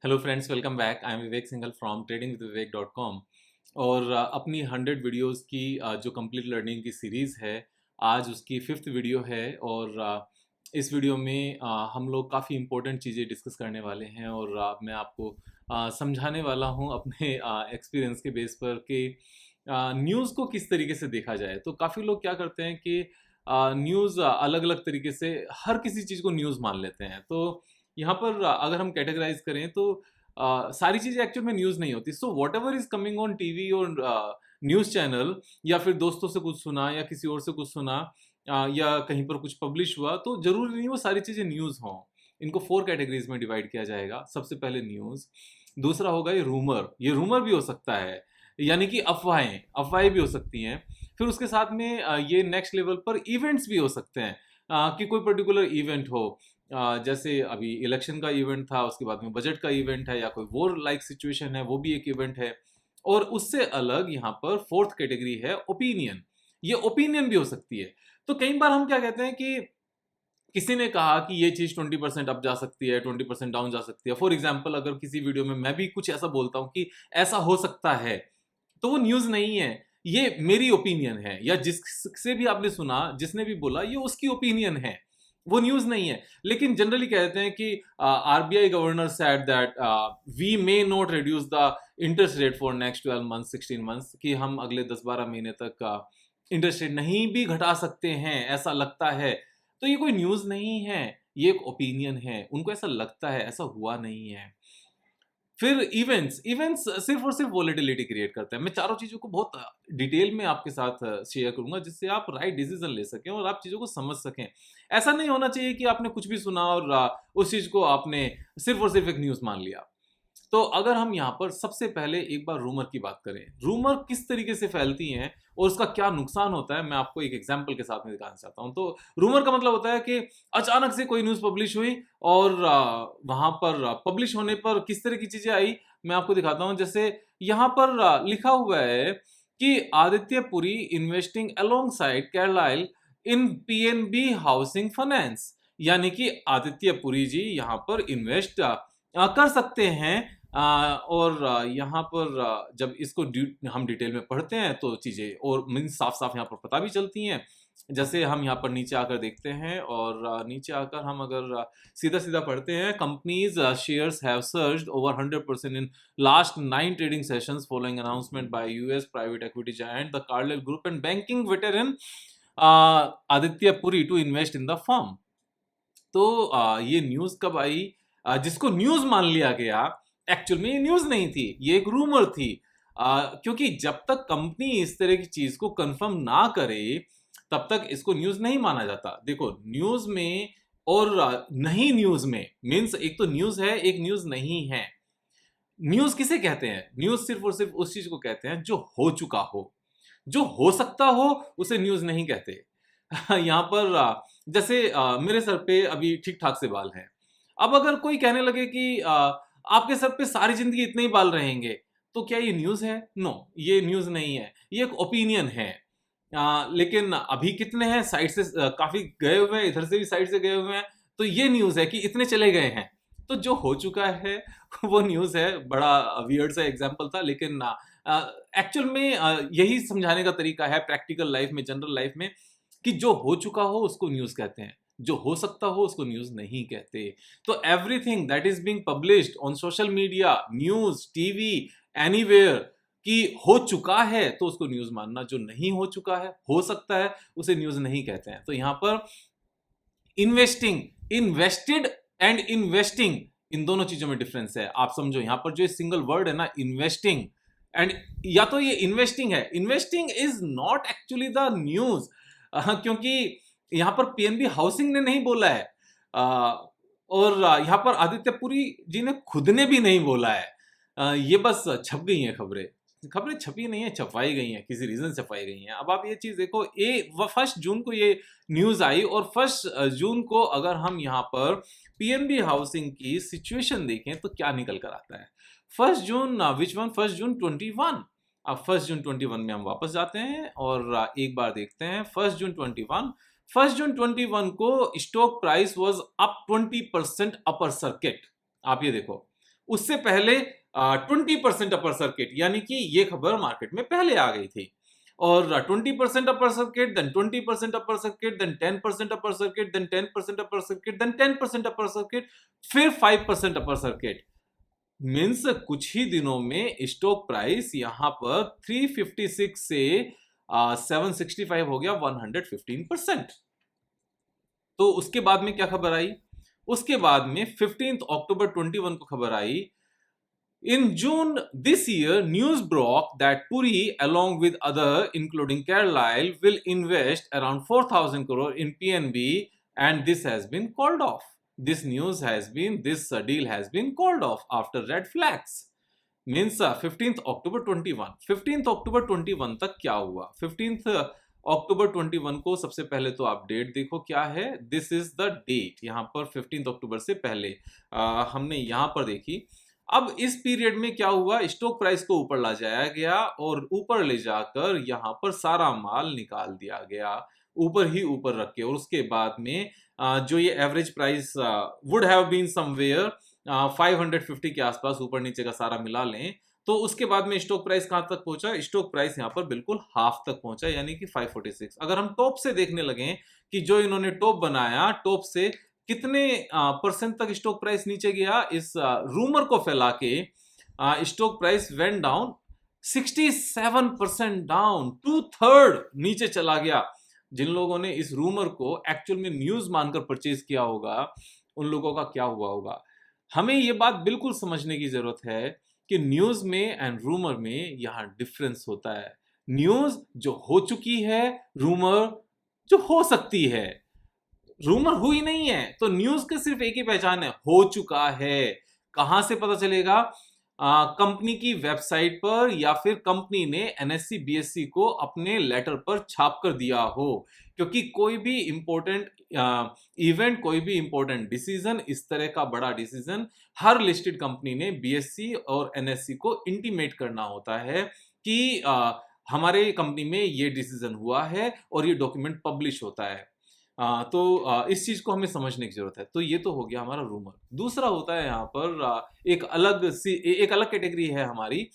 Hello friends, welcome back. I am Vivek Singhal from tradingwithvivek.com। और अपनी 100 videos की जो कंप्लीट लर्निंग की सीरीज़ है, आज उसकी 5th वीडियो है। और इस वीडियो में हम लोग काफ़ी इम्पोर्टेंट चीज़ें डिस्कस करने वाले हैं और मैं आपको समझाने वाला हूँ अपने एक्सपीरियंस के बेस पर कि न्यूज़ को किस तरीके से देखा जाए। तो काफ़ी लोग क्या करते हैं कि न्यूज़ अलग अलग तरीके से हर किसी चीज़ को न्यूज़ मान लेते हैं। तो यहाँ पर अगर हम कैटेगराइज करें तो सारी चीज़ें एक्चुअल में न्यूज़ नहीं होती। So whatever is coming on TV और न्यूज़ चैनल, या फिर दोस्तों से कुछ सुना या किसी और से कुछ सुना, या कहीं पर कुछ पब्लिश हुआ, तो जरूरी नहीं वो सारी चीज़ें न्यूज़ हों। इनको 4 कैटेगरीज में डिवाइड किया जाएगा। सबसे पहले न्यूज़, दूसरा होगा ये रूमर भी हो सकता है, यानी कि अफवाहें अफवाहें भी हो सकती हैं। फिर उसके साथ में ये नेक्स्ट लेवल पर इवेंट्स भी हो सकते हैं, कि कोई पर्टिकुलर इवेंट हो, जैसे अभी इलेक्शन का इवेंट था, उसके बाद में बजट का इवेंट है, या कोई वॉर लाइक सिचुएशन है, वो भी एक इवेंट है। और उससे अलग यहाँ पर 4th कैटेगरी है ओपिनियन। ये ओपिनियन भी हो सकती है। तो कई बार हम क्या कहते हैं कि किसी ने कहा कि ये चीज 20% अप जा सकती है, 20% डाउन जा सकती है। फॉर एग्जाम्पल, अगर किसी वीडियो में मैं भी कुछ ऐसा बोलता हूँ कि ऐसा हो सकता है, तो वो न्यूज़ नहीं है, ये मेरी ओपिनियन है। या जिससे भी आपने सुना, जिसने भी बोला, ये उसकी ओपिनियन है, वो न्यूज़ नहीं है। लेकिन जनरली कहते हैं कि RBI governor said that we may not reduce the interest rate for next 12 months, 16 months, कि हम अगले 10-12 महीने तक इंटरेस्ट रेट नहीं भी घटा सकते हैं, ऐसा लगता है। तो ये कोई न्यूज़ नहीं है, ये एक ओपिनियन है। उनको ऐसा लगता है, ऐसा हुआ नहीं है। फिर इवेंट्स इवेंट्स सिर्फ और सिर्फ वोलेटिलिटी क्रिएट करते हैं। मैं चारों चीज़ों को बहुत डिटेल में आपके साथ शेयर करूँगा, जिससे आप राइट डिसीजन ले सकें और आप चीज़ों को समझ सकें। ऐसा नहीं होना चाहिए कि आपने कुछ भी सुना और उस चीज़ को आपने सिर्फ और सिर्फ एक न्यूज़ मान लिया। तो अगर हम यहाँ पर सबसे पहले एक बार रूमर की बात करें, रूमर किस तरीके से फैलती हैं और उसका क्या नुकसान होता है, मैं आपको एक एग्जांपल के साथ में दिखाना चाहता हूँ। तो रूमर का मतलब होता है कि अचानक से कोई न्यूज़ पब्लिश हुई और वहाँ पर पब्लिश होने पर किस तरह की चीज़ें आई, मैं आपको दिखाता हूँ। जैसे यहाँ पर लिखा हुआ है कि आदित्य पुरी इन्वेस्टिंग अलोंगसाइड कैरलाइल इन पीएनबी हाउसिंग फाइनेंस, यानी कि आदित्य पुरी जी यहाँ पर इन्वेस्ट कर सकते हैं। और यहाँ पर जब इसको हम डिटेल में पढ़ते हैं तो चीज़ें और मीन्स साफ साफ यहाँ पर पता भी चलती हैं। जैसे हम यहाँ पर नीचे आकर देखते हैं, और नीचे आकर हम अगर सीधा सीधा पढ़ते हैं, companies shares have surged over 100% in last 9 trading sessions following announcement by US private equity giant the Carlyle group and banking veteran Aditya Puri to invest in the firm. तो ये न्यूज़ कब आई? जिसको न्यूज़ मान लिया गया, एक्चुअल में ये न्यूज़ नहीं थी, ये एक रूमर थी। क्योंकि जब तक कंपनी इस तरह की चीज़ को कंफर्म ना करे, तब तक इसको न्यूज़ नहीं माना जाता। देखो, न्यूज़ में और नहीं न्यूज़ में मीन्स एक तो न्यूज़ है, एक न्यूज़ नहीं है। न्यूज़ किसे कहते हैं? न्यूज़ सिर्फ़ और सिर्फ़ उस चीज़ को कहते हैं जो हो चुका हो। जो हो सकता हो, उसे न्यूज़ नहीं कहते। यहाँ पर जैसे मेरे सर पे अभी ठीक-ठाक से बाल हैं। अब अगर कोई कहने लगे कि आपके सर पे सारी ज़िंदगी इतने ही बाल रहेंगे, तो क्या ये न्यूज़ है? नो, ये न्यूज़ नहीं है, ये एक ओपिनियन है। लेकिन अभी कितने हैं, साइड से काफ़ी गए हुए हैं, इधर से भी साइड से गए हुए हैं, तो ये न्यूज़ है कि इतने चले गए हैं। तो जो हो चुका है वो न्यूज़ है। बड़ा वियर्ड सा एग्ज़ाम्पल था, लेकिन एक्चुअल में यही समझाने का तरीका है प्रैक्टिकल लाइफ़ में, जनरल लाइफ़ में, कि जो हो चुका हो उसको न्यूज़ कहते हैं, जो हो सकता हो उसको न्यूज़ नहीं कहते। तो everything that is being published on social media, news, TV, anywhere, कि हो चुका है तो उसको न्यूज़ मानना, जो नहीं हो चुका है, हो सकता है, उसे न्यूज़ नहीं कहते हैं। तो यहाँ पर इन्वेस्टिंग, इन्वेस्टेड एंड इन्वेस्टिंग, इन दोनों चीज़ों में डिफरेंस है। आप समझो, यहाँ पर जो सिंगल वर्ड है ना, इन्वेस्टिंग एंड, या तो ये इन्वेस्टिंग है, investing is not actually the news, क्योंकि यहाँ पर पीएनबी हाउसिंग ने नहीं बोला है, और यहाँ पर आदित्य पुरी जी ने खुद ने भी नहीं बोला है। ये बस छप गई हैं खबरें। खबरें छपी नहीं है, छपवाई गई हैं, किसी रीजन से छपवाई गई हैं। अब आप ये चीज़ देखो, 1 जून को ये न्यूज़ आई, और 1 जून को अगर हम यहाँ पर पीएनबी हाउसिंग की सिचुएशन देखें तो क्या निकल कर आता है। 1 जून, विच वन, 1 जून 21। अब 1 जून 21 में हम वापस जाते हैं और एक बार देखते हैं 1 जून 21। 1 जून 21 को stock price was up 20% upper circuit. आप ये देखो, उससे पहले 20% अपर सर्किट, यानी कि ये खबर मार्केट में पहले आ गई थी। और 20% upper circuit, then 20% upper circuit, then 10% upper circuit, then 10% upper circuit, then 10% upper circuit, फिर 5% अपर सर्किट। मीन्स कुछ ही दिनों में स्टॉक प्राइस यहां पर 356 से 765 हो गया, 115%। तो उसके बाद में क्या खबर आई? उसके बाद में 15 अक्टूबर 21 को खबर आई, in June this year, news broke that Puri, along with other, including Carlyle, will invest around 4,000 crore in PNB, and this has been called off. This deal has been called off after red flags. Means 15 अक्टूबर 21, 15 अक्टूबर 21 तक क्या हुआ? 15 अक्टूबर 21 को सबसे पहले तो आप date देखो क्या है। दिस इज द डेट, यहाँ पर 15 अक्टूबर से पहले हमने यहाँ पर देखी। अब इस पीरियड में क्या हुआ? स्टॉक प्राइस को ऊपर ला जाया गया और ऊपर ले जाकर यहाँ पर सारा माल निकाल दिया गया, ऊपर ही ऊपर रख के। और उसके बाद में जो ये average price would have been somewhere 550 के आसपास, ऊपर नीचे का सारा मिला लें, तो उसके बाद में स्टॉक प्राइस कहां तक पहुंचा? स्टॉक प्राइस यहां पर बिल्कुल हाफ तक पहुंचा, यानी कि 546। अगर हम टॉप से देखने लगे कि जो इन्होंने टॉप बनाया, टॉप से कितने परसेंट तक स्टॉक प्राइस नीचे गया, इस रूमर को फैला के stock price went down 67% down, 2/3 नीचे चला गया। जिन लोगों ने इस रूमर को एक्चुअल में न्यूज मानकर परचेज किया होगा, उन लोगों का क्या हुआ होगा? हमें यह बात बिल्कुल समझने की जरूरत है कि न्यूज में एंड रूमर में यहां डिफरेंस होता है। न्यूज जो हो चुकी है, रूमर जो हो सकती है। रूमर हुई नहीं है तो न्यूज के सिर्फ एक ही पहचान है, हो चुका है। कहां से पता चलेगा? कंपनी की वेबसाइट पर, या फिर कंपनी ने एनएससी बीएससी को अपने लेटर पर छाप कर दिया हो। क्योंकि कोई भी इंपॉर्टेंट इवेंट, कोई भी इंपॉर्टेंट डिसीजन, इस तरह का बड़ा डिसीजन हर लिस्टेड कंपनी ने बीएससी और एनएससी को इंटीमेट करना होता है कि हमारे कंपनी में ये डिसीजन हुआ है, और ये डॉक्यूमेंट पब्लिश होता है। तो इस चीज को हमें समझने की जरूरत है। तो ये तो हो गया हमारा रूमर। दूसरा होता है यहाँ पर एक अलग कैटेगरी है हमारी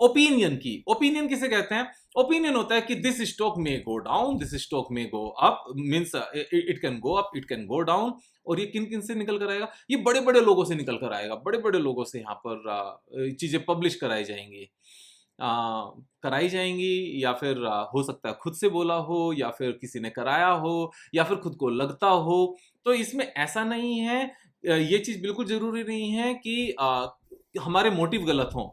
ओपिनियन की। ओपिनियन किसे कहते हैं? ओपिनियन होता है कि दिस स्टॉक में गो डाउन, दिस स्टॉक में go up, means it can go up, it can go down. और ये किन किन से निकल कर आएगा? ये बड़े बड़े लोगों से निकल कर आएगा। बड़े बड़े लोगों से यहाँ पर चीजें पब्लिश कराई जाएंगी, या फिर हो सकता है खुद से बोला हो, या फिर किसी ने कराया हो, या फिर खुद को लगता हो। तो इसमें ऐसा नहीं है, ये चीज बिल्कुल जरूरी नहीं है कि हमारे मोटिव गलत हों।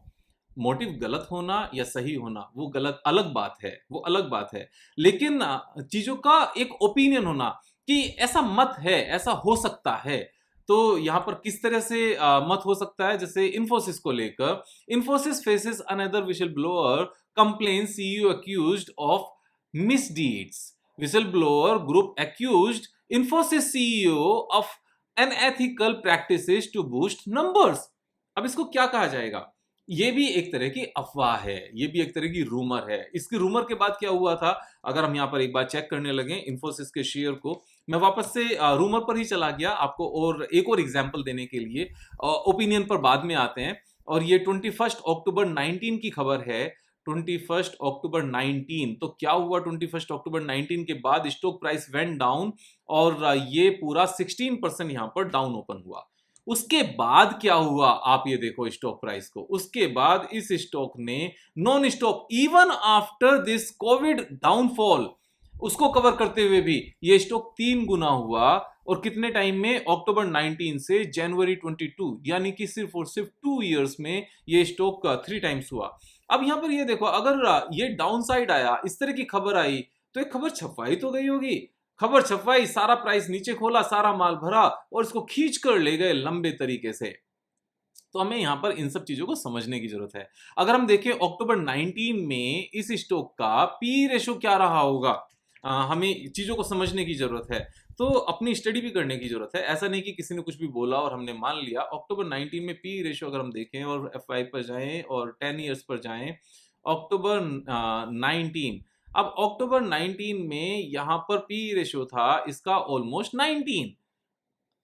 मोटिव गलत होना या सही होना वो गलत अलग बात है, वो अलग बात है। लेकिन चीजों का एक ओपिनियन होना कि ऐसा मत है, ऐसा हो सकता है। तो यहां पर किस तरह से मत हो सकता है? जैसे इंफोसिस को लेकर, Infosys faces another whistle blower complain, CEO accused of misdeeds. Whistle blower group accused Infosys CEO of unethical practices to boost numbers. अब इसको क्या कहा जाएगा? ये भी एक तरह की अफवाह है, ये भी एक तरह की रूमर है। इसकी रूमर के बाद क्या हुआ था? अगर हम यहाँ पर एक बार चेक करने लगे इंफोसिस के शेयर को, मैं वापस से रूमर पर ही चला गया आपको और एक और एग्जांपल देने के लिए। ओपिनियन पर बाद में आते हैं। और ये 21 अक्टूबर 19 की खबर है। 21 अक्टूबर 19, तो क्या हुआ? 21 अक्टूबर 19 के बाद स्टॉक प्राइस वेंट डाउन, और ये पूरा 16% यहां पर डाउन ओपन हुआ। उसके बाद क्या हुआ आप ये देखो स्टॉक प्राइस को। उसके बाद इस स्टॉक ने non stop, even after this Covid downfall, उसको कवर करते हुए भी ये स्टॉक 3 गुना हुआ। और कितने टाइम में? अक्टूबर 19 से जनवरी 22, यानी कि सिर्फ और सिर्फ 2 इयर्स में ये स्टॉक 3 टाइम्स हुआ। अब यहां पर ये देखो, अगर ये डाउन साइड आया, इस तरह की खबर आई, तो एक खबर छपवाई तो गई होगी। खबर छपवाई, सारा प्राइस नीचे खोला, सारा माल भरा और इसको खींच कर ले गए लंबे तरीके से। तो हमें यहां पर इन सब चीजों को समझने की जरूरत है। अगर हम देखें अक्टूबर 19 में इस स्टॉक का पी रेशो क्या रहा होगा, हमें चीजों को समझने की जरूरत है। तो अपनी स्टडी भी करने की जरूरत है। ऐसा नहीं कि किसी ने कुछ भी बोला और हमने मान लिया। अक्टूबर 19 में पी रेशो अगर हम देखें और F5 पर जाएं और 10 ईयर्स पर जाएं, अक्टूबर 19, अब अक्टूबर 19 में यहां पर पी रेशो था इसका ऑलमोस्ट 19।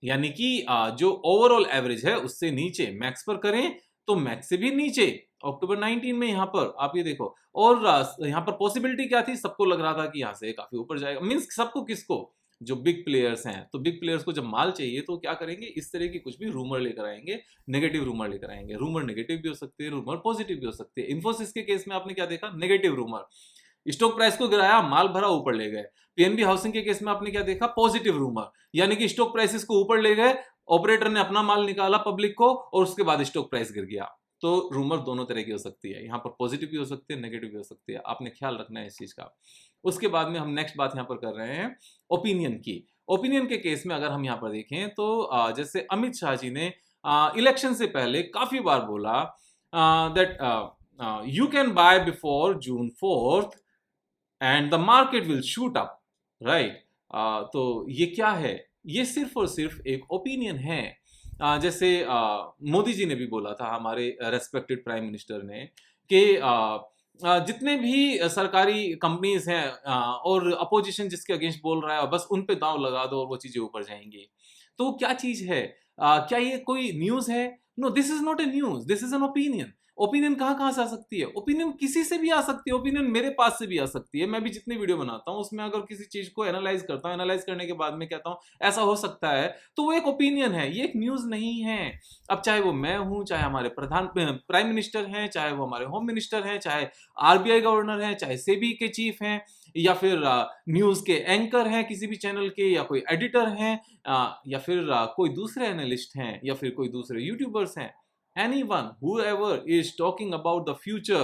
यानी कि जो ओवरऑल एवरेज है उससे नीचे, मैक्स पर करें तो मैक्स से भी नीचे अक्टूबर 19 में यहाँ पर आप ये देखो। और यहाँ पर पॉसिबिलिटी क्या थी, सबको लग रहा था कि यहाँ से काफी ऊपर जाएगा, मीन्स सबको, किसको, जो बिग प्लेयर्स हैं। तो बिग प्लेयर्स को जब माल चाहिए तो क्या करेंगे, इस तरह की कुछ भी रूमर लेकर आएंगे, नेगेटिव रूमर लेकर आएंगे। रूमर नेगेटिव भी हो सकते हैं, रूमर पॉजिटिव भी हो सकते हैं। इन्फोसिस के केस में आपने क्या देखा, नेगेटिव रूमर, स्टॉक प्राइस को गिराया, माल भरा, ऊपर ले गए। पीएनबी हाउसिंग के केस में आपने क्या देखा, पॉजिटिव रूमर, यानी कि स्टॉक प्राइसेस को ऊपर ले गए, ऑपरेटर ने अपना माल निकाला पब्लिक को, और उसके बाद स्टॉक प्राइस गिर गया। तो रूमर दोनों तरह की हो सकती है, यहाँ पर पॉजिटिव भी हो सकती है, नेगेटिव भी हो सकती है, आपने ख्याल रखना है इस चीज का। उसके बाद में हम नेक्स्ट बात यहाँ पर कर रहे हैं ओपिनियन की। ओपिनियन के केस में अगर हम यहाँ पर देखें तो जैसे अमित शाह जी ने इलेक्शन से पहले काफी बार बोला that you can buy before June 4th and the market will shoot up, right. तो ये क्या है, ये सिर्फ और सिर्फ एक ओपिनियन है। जैसे मोदी जी ने भी बोला था, हमारे रेस्पेक्टेड प्राइम मिनिस्टर ने, कि जितने भी सरकारी कंपनीज हैं और अपोजिशन जिसके अगेंस्ट बोल रहा है, बस उन पे दांव लगा दो और वो चीजें ऊपर जाएंगी। तो क्या चीज है, क्या ये कोई न्यूज है? No, this is not a news, this is an opinion. Opinion कहाँ से आ सकती है? ओपिनियन किसी से भी आ सकती है, ओपिनियन मेरे पास से भी आ सकती है। मैं भी जितनी वीडियो बनाता हूँ उसमें अगर किसी चीज को एनालाइज करता हूँ, एनालाइज करने के बाद में कहता हूँ ऐसा हो सकता है, तो वो एक ओपिनियन है, ये एक न्यूज नहीं है। अब चाहे वो मैं हूं, चाहे हमारे प्राइम मिनिस्टर हैं, चाहे वो हमारे होम मिनिस्टर हैं, चाहे आरबीआई गवर्नर हैं, चाहे सेबी के चीफ हैं, या फिर न्यूज के एंकर हैं किसी भी चैनल के, या कोई एडिटर हैं, या फिर कोई दूसरे एनालिस्ट हैं, या फिर कोई दूसरे यूट्यूबर्स हैं। Anyone, whoever is talking about the future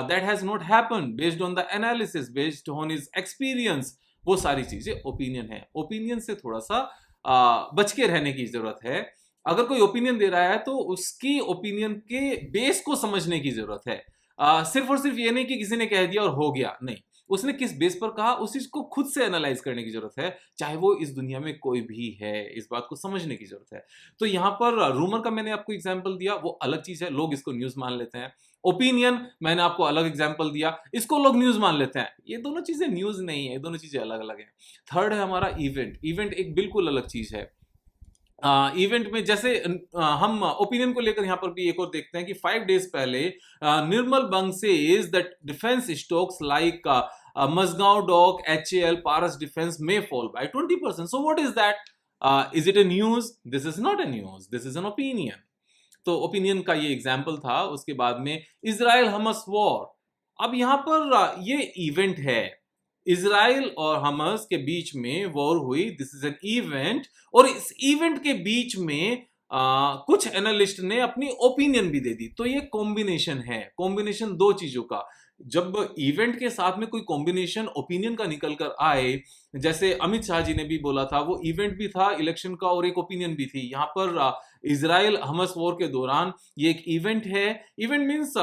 that has not happened based on the analysis, based on his experience, वो सारी चीजें ओपिनियन है। ओपिनियन से थोड़ा सा बच के रहने की जरूरत है। अगर कोई ओपिनियन दे रहा है तो उसकी ओपिनियन के बेस को समझने की जरूरत है। सिर्फ और सिर्फ ये नहीं कि किसी ने कह दिया और हो गया, नहीं, उसने किस बेस पर कहा उस चीज को खुद से एनालाइज करने की जरूरत है, चाहे वो इस दुनिया में कोई भी है, इस बात को समझने की जरूरत है। तो यहाँ पर रूमर का मैंने आपको एग्जांपल दिया, वो अलग चीज है, लोग इसको न्यूज मान लेते हैं। ओपिनियन मैंने आपको अलग एग्जांपल दिया, इसको लोग न्यूज मान लेते हैं। ये दोनों चीजें न्यूज नहीं है, ये दोनों चीजें अलग अलग हैं। थर्ड है हमारा इवेंट। इवेंट एक बिल्कुल अलग चीज है। इवेंट में जैसे हम ओपिनियन को लेकर यहाँ पर भी एक और देखते हैं कि 5 डेज पहले Nirmal Bang says that defence stocks like Mazagon dock, HAL, Paras defence may fall by 20%. So what is that? Is it a news? This is not a news. This is an opinion. तो ओपिनियन का ये एग्जाम्पल था। उसके बाद में Israel हमस war. अब यहाँ पर ये इवेंट है, इजराइल और हमस के बीच में वॉर हुई, दिस इज एन इवेंट। और इस इवेंट के बीच में कुछ एनालिस्ट ने अपनी ओपिनियन भी दे दी। तो ये कॉम्बिनेशन है, कॉम्बिनेशन दो चीजों का। जब इवेंट के साथ में कोई कॉम्बिनेशन ओपिनियन का निकल कर आए, जैसे अमित शाह जी ने भी बोला था, वो इवेंट भी था इलेक्शन का और एक ओपिनियन भी थी। यहाँ पर इजराइल हमस वॉर के दौरान ये एक इवेंट है। इवेंट मीन्स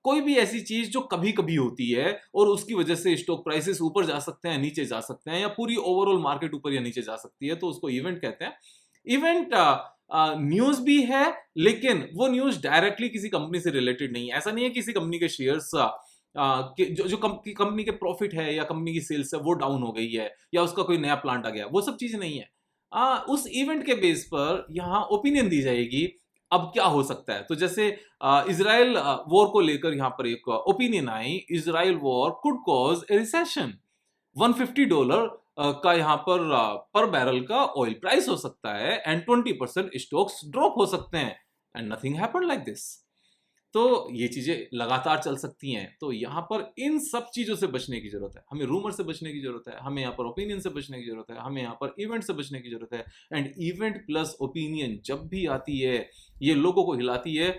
कोई भी ऐसी चीज जो कभी कभी होती है और उसकी वजह से स्टॉक प्राइसेस ऊपर जा सकते हैं, नीचे जा सकते हैं, या पूरी ओवरऑल मार्केट ऊपर या नीचे जा सकती है, तो उसको इवेंट कहते हैं। इवेंट न्यूज भी है, लेकिन वो न्यूज डायरेक्टली किसी कंपनी से रिलेटेड नहीं है। ऐसा नहीं है किसी कंपनी के शेयर्स जो कंपनी के प्रॉफिट है या कंपनी की सेल्स है वो डाउन हो गई है, या उसका कोई नया प्लांट आ गया, वो सब चीज नहीं है। उस इवेंट के बेस पर यहाँ ओपिनियन दी जाएगी अब क्या हो सकता है। तो जैसे इजराइल वॉर को लेकर यहाँ पर एक opinion I, Israel war could cause A recession. $150 का यहाँ पर बैरल का ऑयल प्राइस हो सकता है, एंड 20% स्टॉक्स ड्रॉप हो सकते हैं, and nothing happened like this. तो ये चीजें लगातार चल सकती हैं। तो यहाँ पर इन सब चीजों से बचने की जरूरत है, हमें रूमर से बचने की जरूरत है, हमें यहाँ पर ओपिनियन से बचने की जरूरत है, हमें यहाँ पर इवेंट से बचने की जरूरत है। एंड इवेंट प्लस ओपिनियन जब भी आती है, ये लोगों को हिलाती है।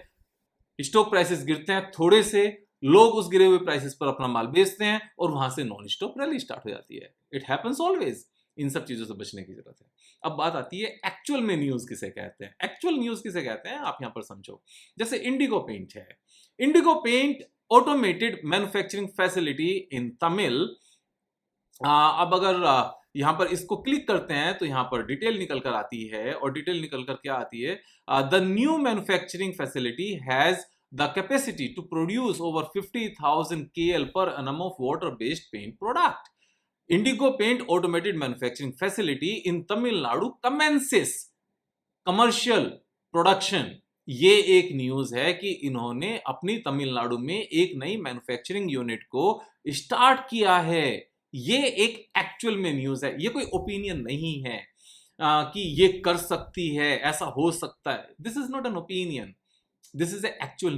स्टॉक प्राइसेस गिरते हैं थोड़े से, लोग उस गिरे हुए प्राइसेस पर अपना माल बेचते हैं, और वहां से नॉन स्टॉप रैली स्टार्ट हो जाती है। It happens always. इन सब चीजों से बचने की जरूरत है। अब बात आती है एक्चुअल में न्यूज किसे कहते हैं। एक्चुअल न्यूज किसे कहते हैं आप यहां पर समझो। जैसे इंडिगो पेंट है, Indigo paint automated manufacturing facility in Tamil. अब अगर यहां पर इसको क्लिक करते हैं तो यहां पर डिटेल निकल कर आती है, और डिटेल निकल कर क्या आती है, the new manufacturing facility has the capacity to produce over 50,000 KL per annum of water-based paint product. Indigo Paint automated manufacturing facility in Tamil Nadu commences commercial production, ये एक न्यूज है कि इन्होंने अपनी तमिलनाडु में एक नई मैन्युफैक्चरिंग यूनिट को स्टार्ट किया है। ये एक एक्चुअल में न्यूज है, ये कोई ओपिनियन नहीं है कि ये कर सकती है, ऐसा हो सकता है। This is not an opinion, this is the actual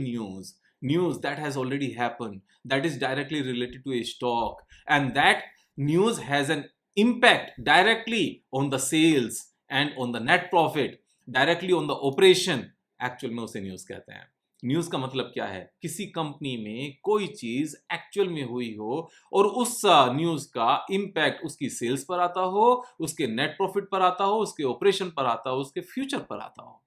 news that has already happened, that is directly related to a stock, and that news has an impact directly on the sales and on the net profit, directly on the operation। Actual में उसे news कहते हैं। News का मतलब क्या है? किसी company में कोई चीज एक्चुअल में हुई हो और उस न्यूज का इंपैक्ट उसकी सेल्स पर आता हो, उसके नेट प्रॉफिट पर आता हो, उसके ऑपरेशन पर आता हो, उसके फ्यूचर पर आता हो।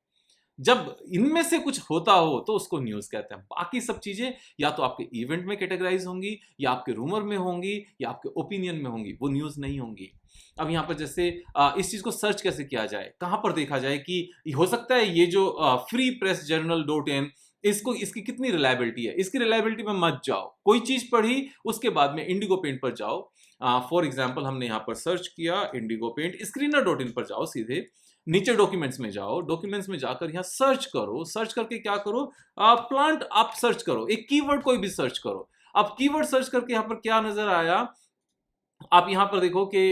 जब इनमें से कुछ होता हो तो उसको न्यूज कहते हैं। बाकी सब चीजें या तो आपके इवेंट में कैटेगराइज होंगी, या आपके रूमर में होंगी, या आपके ओपिनियन में होंगी, वो न्यूज नहीं होंगी। अब यहाँ पर जैसे इस चीज को सर्च कैसे किया जाए, कहां पर देखा जाए कि हो सकता है ये जो free press journal dot in, इसको इसकी कितनी रिलायबिलिटी है। इसकी रिलायबिलिटी में मत जाओ, कोई चीज पढ़ी उसके बाद में इंडिगो पेंट पर जाओ। फॉर एग्जाम्पल हमने यहाँ पर सर्च किया Indigo paint, screener dot in पर जाओ, सीधे नीचे डॉक्यूमेंट्स में जाओ, डॉक्यूमेंट्स में जाकर यहाँ सर्च करो, सर्च करके क्या करो, प्लांट आप सर्च करो, एक कीवर्ड कोई भी सर्च करो। अब कीवर्ड सर्च करके यहाँ पर क्या नजर आया, आप यहाँ पर देखो कि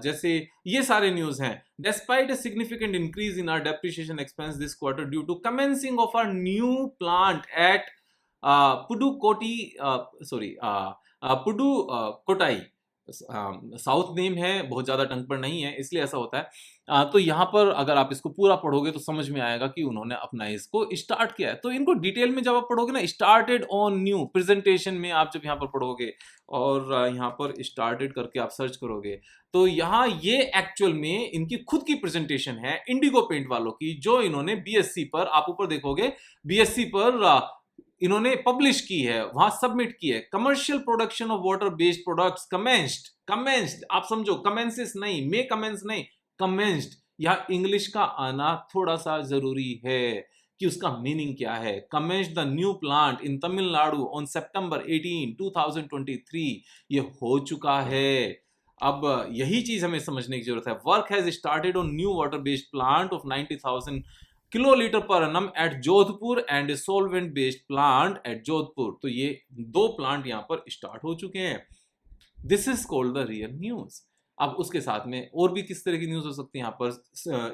जैसे ये सारे न्यूज हैं। Despite a significant increase in our depreciation expense this quarter due to commencing of our new plant at Pudukottai, sorry Pudukottai, south name है, बहुत ज्यादा टंग पर नहीं है, इसलिए ऐसा होता है। तो यहाँ पर अगर आप इसको पूरा पढ़ोगे तो समझ में आएगा कि उन्होंने अपना इसको स्टार्ट किया है। तो इनको डिटेल में जब आप पढ़ोगे ना, स्टार्टेड ऑन न्यू प्रेजेंटेशन में आप जब यहाँ पर पढ़ोगे और यहाँ पर स्टार्टेड करके आप सर्च करोगे, तो यहाँ ये एक्चुअल में इनकी खुद की प्रेजेंटेशन है इंडिगो पेंट वालों की, जो इन्होंने बीएससी पर, आप ऊपर देखोगे बीएससी पर इन्होंने पब्लिश की है, वहां सबमिट की है। Commercial production of water based products commenced, commenced आप समझो, कमेंसेस नहीं, मे कमेंस नहीं, कमेंस्ड। यहाँ इंग्लिश का आना थोड़ा सा जरूरी है कि उसका मीनिंग क्या है। Commenced the new plant in Tamil Nadu on सितंबर 18, 2023, ये हो चुका है। अब यही चीज हमें समझने की जरूरत है। Work has started on new water based plant of 90,000 kilolitre per annum at Jodhpur and solvent based plant at Jodhpur. तो ये दो प्लांट यहाँ पर स्टार्ट हो चुके हैं। This is called the real news. अब उसके साथ में और भी किस तरह की न्यूज हो सकती है, यहाँ पर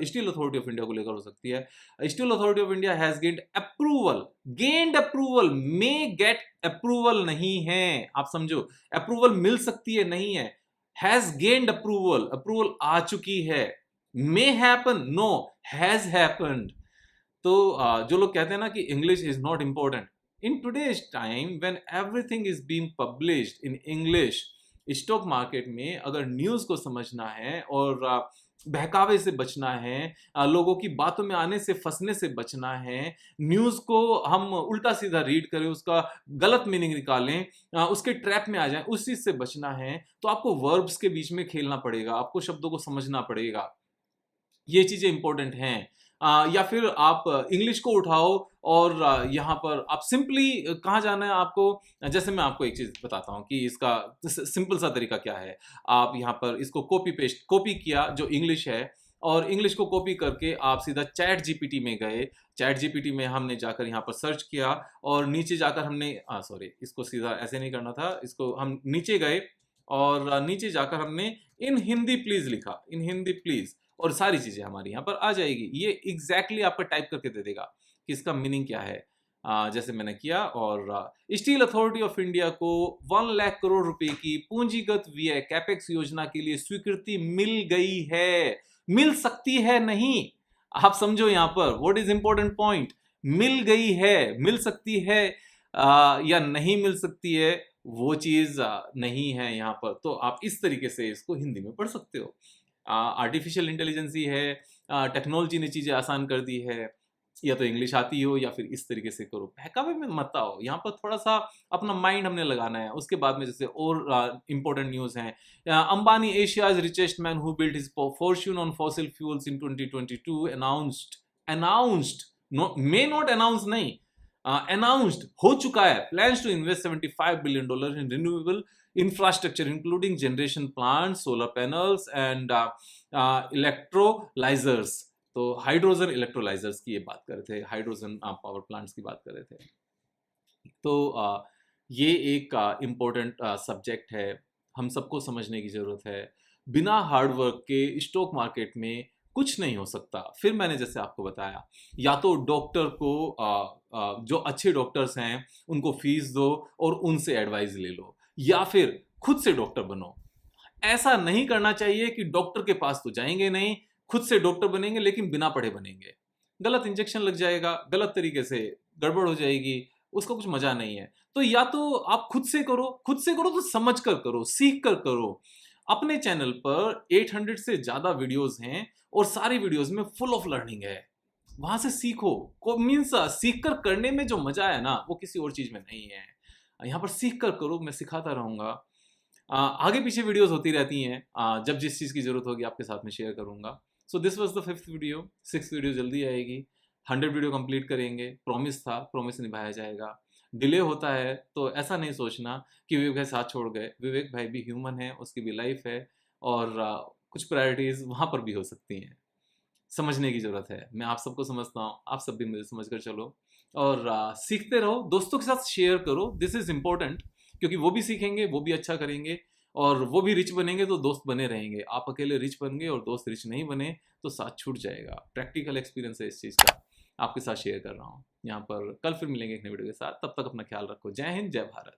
स्टील अथॉरिटी ऑफ इंडिया को लेकर हो सकती है। Steel authority of India has gained approval, gained approval, may get approval नहीं है, आप समझो, अप्रूवल मिल सकती है, नहीं है। हैज गेन्ड अप्रूवल, अप्रूवल आ चुकी है। May happen, no, has happened. तो जो लोग कहते हैं ना कि English is not important, in today's time when everything is being published in English, stock market में अगर न्यूज को समझना है और बहकावे से बचना है, लोगों की बातों में आने से फंसने से बचना है, न्यूज को हम उल्टा सीधा रीड करें, उसका गलत मीनिंग निकालें, उसके ट्रैप में आ जाएं, उस चीज से बचना है, तो आपको वर्ब्स के बीच में खेलना पड़ेगा, आपको शब्दों को समझना पड़ेगा। ये चीजें इंपॉर्टेंट हैं। या फिर आप इंग्लिश को उठाओ और यहाँ पर आप सिंपली कहाँ जाना है आपको। जैसे मैं आपको एक चीज बताता हूँ कि इसका सिंपल सा तरीका क्या है। आप यहाँ पर इसको कॉपी पेस्ट, कॉपी किया जो इंग्लिश है, और इंग्लिश को कॉपी करके आप सीधा चैट जीपीटी में गए। चैट जीपीटी में हमने जाकर यहाँ पर सर्च किया और नीचे जाकर हमने सॉरी, इसको सीधा ऐसे नहीं करना था, इसको हम नीचे गए और नीचे जाकर हमने इन हिंदी प्लीज लिखा, इन हिंदी प्लीज, और सारी चीजें हमारी यहाँ पर आ जाएगी। ये एग्जैक्टली आपको टाइप करके दे देगा कि इसका मीनिंग क्या है। जैसे मैंने किया, और स्टील अथॉरिटी ऑफ इंडिया को 1 लाख करोड़ रुपए की पूंजीगत व्यय कैपेक्स योजना के लिए स्वीकृति मिल गई है। मिल सकती है नहीं, आप समझो यहाँ पर व्हाट इज इंपॉर्टेंट पॉइंट, मिल गई है। मिल सकती है या नहीं मिल सकती है, वो चीज नहीं है यहाँ पर। तो आप इस तरीके से इसको हिंदी में पढ़ सकते हो। आर्टिफिशियल इंटेलिजेंस ही है, टेक्नोलॉजी ने चीज़ें आसान कर दी है। या तो इंग्लिश आती हो या फिर इस तरीके से करो, बहकावे में मत आओ। यहाँ पर थोड़ा सा अपना माइंड हमने लगाना है। उसके बाद में जैसे और इंपॉर्टेंट न्यूज़ हैं, Ambani Asia's richest man who built his fortune on fossil fuels in 2022 announced, may not announce नहीं, अनाउंस्ड हो चुका है, plans to invest $75 billion in renewable infrastructure including generation plants, solar panels and electrolyzers। तो hydrogen electrolysers की ये बात कर रहे थे, हाइड्रोजन पावर प्लांट्स की बात कर रहे थे। तो ये एक इम्पोर्टेंट सब्जेक्ट है, हम सबको समझने की ज़रूरत है। बिना हार्ड वर्क के स्टॉक मार्केट में कुछ नहीं हो सकता। फिर मैंने जैसे आपको बताया, या तो डॉक्टर को जो अच्छे डॉक्टर्स हैं उनको फीस दो और उनसे एडवाइस ले लो, या फिर खुद से डॉक्टर बनो। ऐसा नहीं करना चाहिए कि डॉक्टर के पास तो जाएंगे नहीं, खुद से डॉक्टर बनेंगे लेकिन बिना पढ़े बनेंगे। गलत इंजेक्शन लग जाएगा, गलत तरीके से गड़बड़ हो जाएगी, उसका कुछ मजा नहीं है। तो या तो आप खुद से करो, खुद से करो तो समझ कर करो, सीख कर करो। अपने चैनल पर 800 से ज्यादा वीडियोस हैं और सारी वीडियोस में फुल ऑफ लर्निंग है। वहां से सीखो को मीन्स सीख कर करने में जो मजा है ना, वो किसी और चीज में नहीं है। यहाँ पर सीख कर करो, मैं सिखाता रहूंगा। आगे पीछे वीडियोस होती रहती हैं, जब जिस चीज़ की ज़रूरत होगी आपके साथ में शेयर करूंगा। So this was the 5th video. 6th video जल्दी आएगी। 100 वीडियो कंप्लीट करेंगे, प्रॉमिस था, प्रॉमिस निभाया जाएगा। डिले होता है तो ऐसा नहीं सोचना कि विवेक भाई साथ छोड़ गए। विवेक भाई भी ह्यूमन है, उसकी भी लाइफ है, और कुछ प्रायोरिटीज़ वहाँ पर भी हो सकती हैं। समझने की ज़रूरत है। मैं आप सबको समझता हूँ, आप सब भी मुझे समझ कर चलो, और सीखते रहो, दोस्तों के साथ शेयर करो। दिस इज़ इम्पोर्टेंट, क्योंकि वो भी सीखेंगे, वो भी अच्छा करेंगे, और वो भी रिच बनेंगे तो दोस्त बने रहेंगे। आप अकेले रिच बन गए और दोस्त रिच नहीं बने तो साथ छूट जाएगा। प्रैक्टिकल एक्सपीरियंस है इस चीज़ का, आपके साथ शेयर कर रहा हूँ यहाँ पर। कल फिर मिलेंगे एक नई वीडियो के साथ, तब तक अपना ख्याल रखो। जय हिंद, जय भारत।